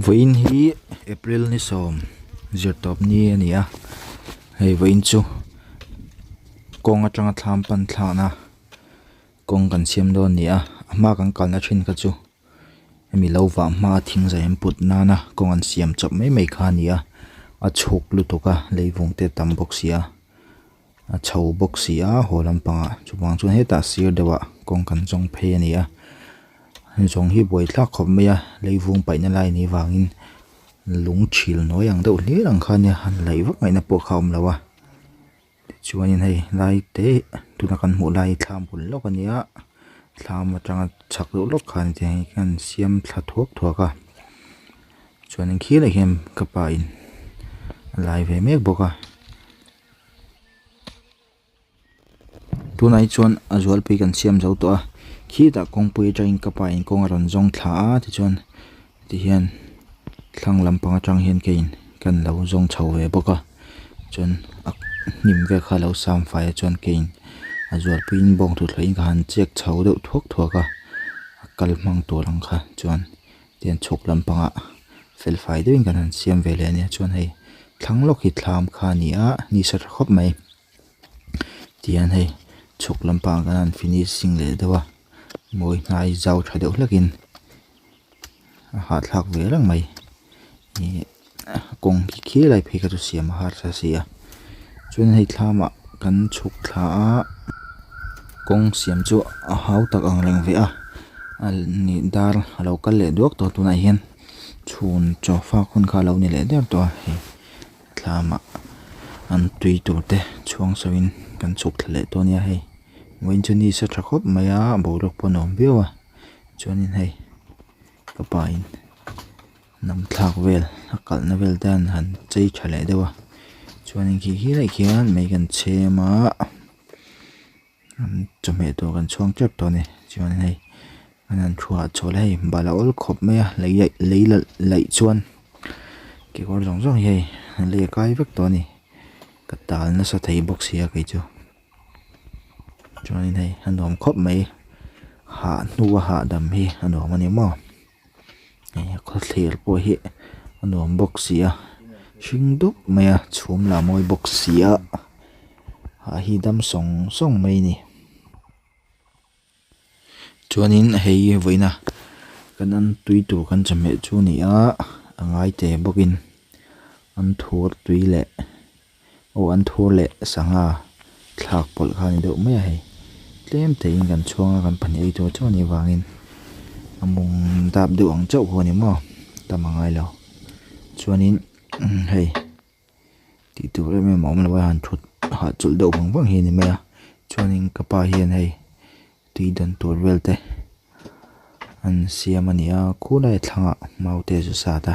Vain hi April ni som zirtop ni ania hei vain chu Kawng atanga Thlam pan Thlákna Kawng kan siam do nia ma kan kalna thin ka chu mi lova ma thing zai put nana Kawng an siam chop mai kha nia a chuk lu toka leivung te tam boxia a chho boxia holam panga chuwang chu heta sir dewa Kawng kan jong phe ania jong hi boi thlak khop meya leivung paina lai ni wangin lung thil no yang do ni rang khania han lai vak mai na po khawm lawa chuanin hei lai te tuna kan mu lai Thlam bul lok ania Thlam atanga chak lo lok khan te kan siam thla thuak thuaka chuanin khi la hem kapa in lai ve mek boka tunai chuan azual pi kan siam zo to a khi ta Kawng pui train kapa in Kawng ron zong thla ti chuan ti hian thlang lampang atang hian kein kan lo zong chho ve boka chuan nim ve kha lo sam fai chuan kein azual pin bong thu thlain ka han chek chho deuh thuak thuaka kal mang to lang kha chuan tian chuk lampanga fel fai deuhin kan han siam ve le ania chuan hei thlang lok hi Thlam kha nia ni sa khop mai tian hei chuk lampang kan han finishing le dewa moi nai zau tha deuh hlakin ha thlak ve lang mai ni Kawng khi lai phe ka tu siam har sa sia chuan hei Thlama kan chuk thla Kawng siam chu a hau tak ang leng ve a ni dar alo kal le duak to tuna hian chhun cho fa khun kha lo ni le der to hi Thlama an tui tu te chuang sawin kan chuk thle to nia hei moin chu ni sa tha khop maya borok ponom bewa chuanin hei kapa in nam thlak vel akal na vel dan han chei thale dewa chuanin khi lai khian mei kan chema chome to kan chuang chep to ni chuanin hei anan thua chole hei bala ol khop meya lei chuan ki gor jong jong hei le kai vek to ni katal na sa thei box hi a kai chu chuanin hei anom khop mai ha nuwa ha dam hi anom ani mo kho thlir po hi anom box sia hring dup maya chhum la moi box sia ha hi dam song mai ni chuanin hei voina kan an tui tu kan chame chu ni a angai te bokin an thur tui le o an thur le sanga thlak pol khan deuh mai a hei tlem te in kan chuanga kan pani ei to chawni wangin amung dap deuh ang chau ho ni mo tamangai lo chuanin hei ti tu re me mom lo han thut ha chul deuh bang hi ni me chuanin kapa hian hei tui don tur velte an siam ania khulai thlanga maute su sa ta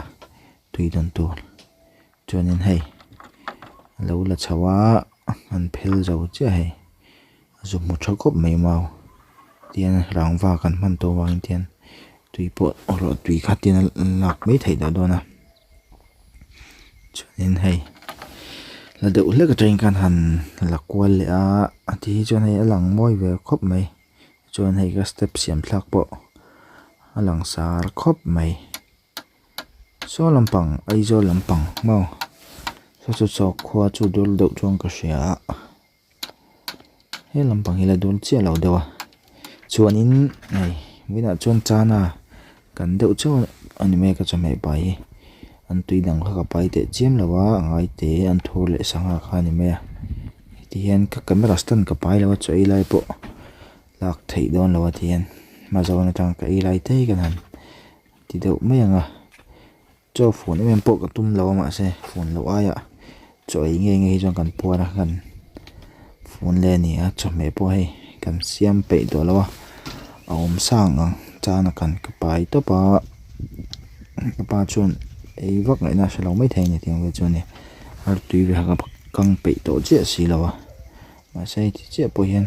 tui don tur chuanin hei lo la chawa an phel zo che hei zu mu thakop mai mau tian rangwa kan man to wang tian tui po ro tui khatin lak mai thei da dona chuanin hei la deuh hlek a train kan han lakwal le a ti chuan hei alang moi ve khop mai chuan hei ka step siam thlak po alang sar khop mai so lampang ai zo lampang mau so khwa chu dul deuh chong ka sia he lampang hi la dul chia lo dewa chuanin nei wina chuan chana kan deuh chu ani me ka chame pai an tui dang kha pai te chem lawa ngai te an thur le sanga kha ni me ti hian ka camera stand ka pai lawa chei lai po lak thei don lawa tian ma zawna tang ka ei lai te kan han ti deuh mai anga cho phone em po ka tum lawa ma se phone lo aya choi nge hi jong kan puara kan phone le ni a chome po hei kan siam pe do lawa aum sang ang chana kan ka pai to pa chun ei vak ngai na shalo mai thei ni tiang ve chun ni ar tui ve ha kang pe to che si lawa ma sai ti che po hian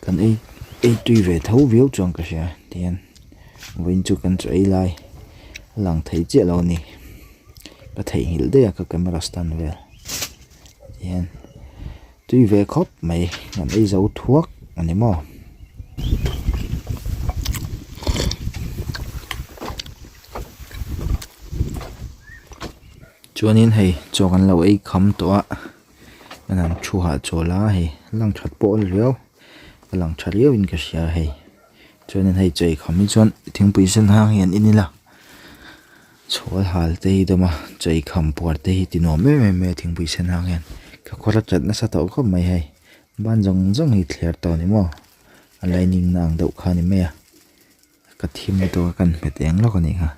kan ei tui ve thau viu chong ka sia tian win chu kan chei lai lang thei che lo ni ka thei hil de ka camera stand vel tian tui ve khop mai ngam ei zo thuak ani mo chuanin hei chaw kan lo ei kham tawh kan an thu ha chawla hei lang that pawh riau lang tha riau in ka hria hei chuanin hei chei kham hi chuan thingpui sen hang hian inila chhawal hal te hi doma chei kham puar te hi tino me thingpui sen hang hian ka khora chat na sa taw khom mai hei ban jong hi thler taw ni mo aligning na ang deuh kha ni me ka thim to kan peteng lo kan ni ha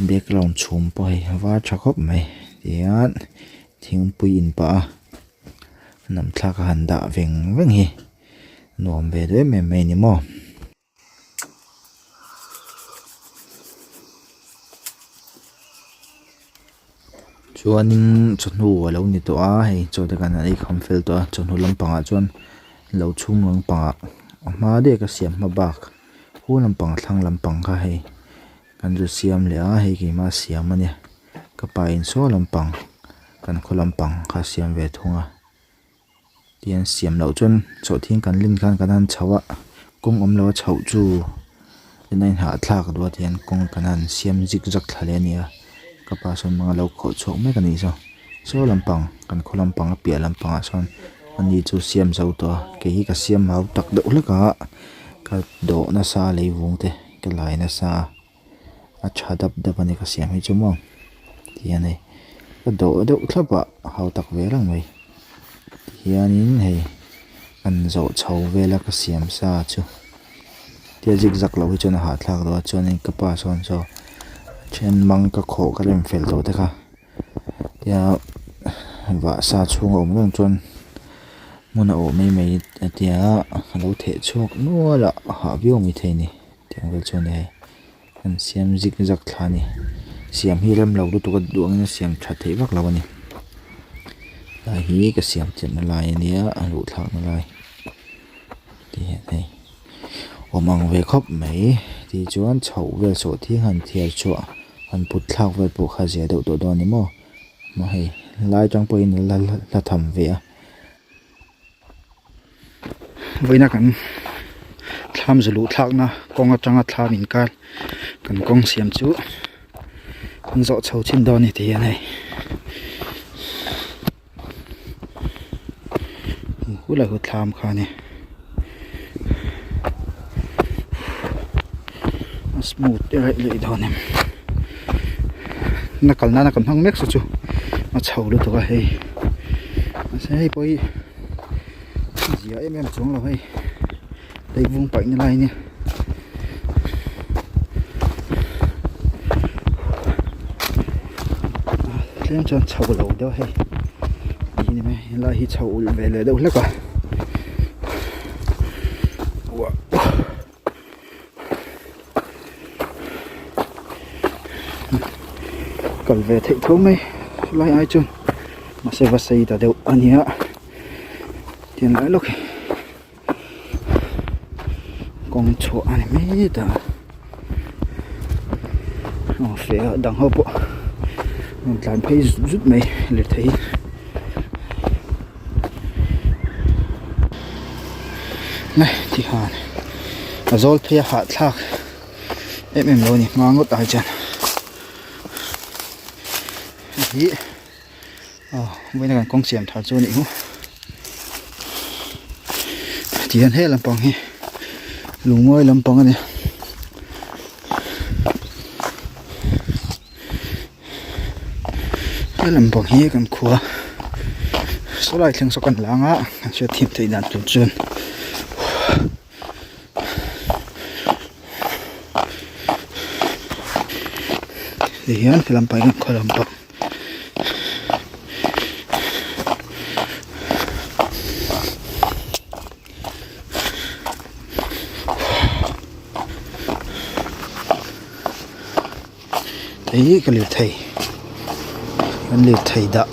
background chhum po hei var tha khop mai tian thingpui in pa nam thlak han da veng hi nuam ve de me ni mo chuanin chunu lo ni to a hei chawda kan ai kham fel to chunu lampanga chuan lo chhum lampanga ma de ka siam ma bak hu lampang thlang lampang kha hei kan ru siam le a hei ki ma siam ani ka pa in so lampang kan kholampang kha siam ve thunga tian siam lo chuan chaw thing kan lin kan han chawa kong om lo chau chu inain ha thlak do tian kong kanan siam zik jak thlale nia ka pa son mga lo kho chok me kan iso so lampang kan kholampang a pia lampang a son ani chu siam zo to ke hi ka siam hau tak do leka ka do na sa leivung te ka lai na sa a chadap da pani ka siam hi chu mo tian nei ka do thlapa hau tak ve rang mai hianin hei kan zo chho vela ka siam sa chu tia zigzag lo hi chuna ha thlak do chuanin ka pa son so chen mang ka kho ka rem fel to te kha tia wa sa chung om long chuan muna o mai tia lo the chok nuala ha view mi the ni tiang vel chuan hei kan siam zigzag thlani siam hi rem lo du tu ka duang na siam tha thei vak lo ani lai hi ka siam chen na lai ania alu thak na lai ti hei omang ve khop mai ti chuan chho vel so thi han thiar chu han put thak vel pu kha zia do do ni mo ma hei lai chang po in la tham ve a voina kan thlam zulu Thlákna kong atanga thlam in kal kan kong siam chu kan zo chho chin do ni ti nei hula hu thlam kha ni smooth right le do nem nakal na kan hang mek su chu ma chho lu to ka hei se hei poi zia em chung lo hei dei vung pai na lai ni tlem chan chho lo do hei ni me la hi chho ul ve le do la ka kal ve thei tho mai lai ai chun ma se va sei da deu ania tian lai lok kong chu ani me da o fe dang ho po tlan phei zut mai le thei này thì hàn azol phia ha thak em lo ni ngangot ai chan hi với này con xiêm thả cho nịu thì hết làm bằng hi lùng môi làm bằng này cái làm bằng hi cầm khua số lại thằng số còn láng á sẽ tìm thấy đàn tuần trơn thì hiện cái làm bằng có làm bằng ấy cái liệt thầy đã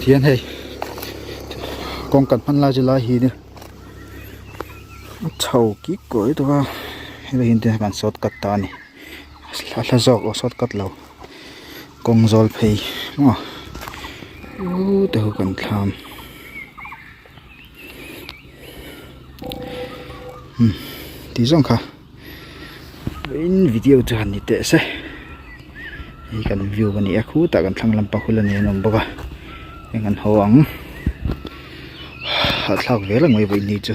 thiên hay con cần phân la cho la hi nữa chầu kí cối to hay là hiện tại bạn sốt cắt ta này là giọt ở sốt cắt lâu con giol pay đúng không từ cần làm tí giống khá in video cho hành tệ sẽ thì cần view bên này khu ta cần thăng làm bao nhiêu lần nữa bốc à, ngân hoang, hạt thóc về là ngoài bên này chứ.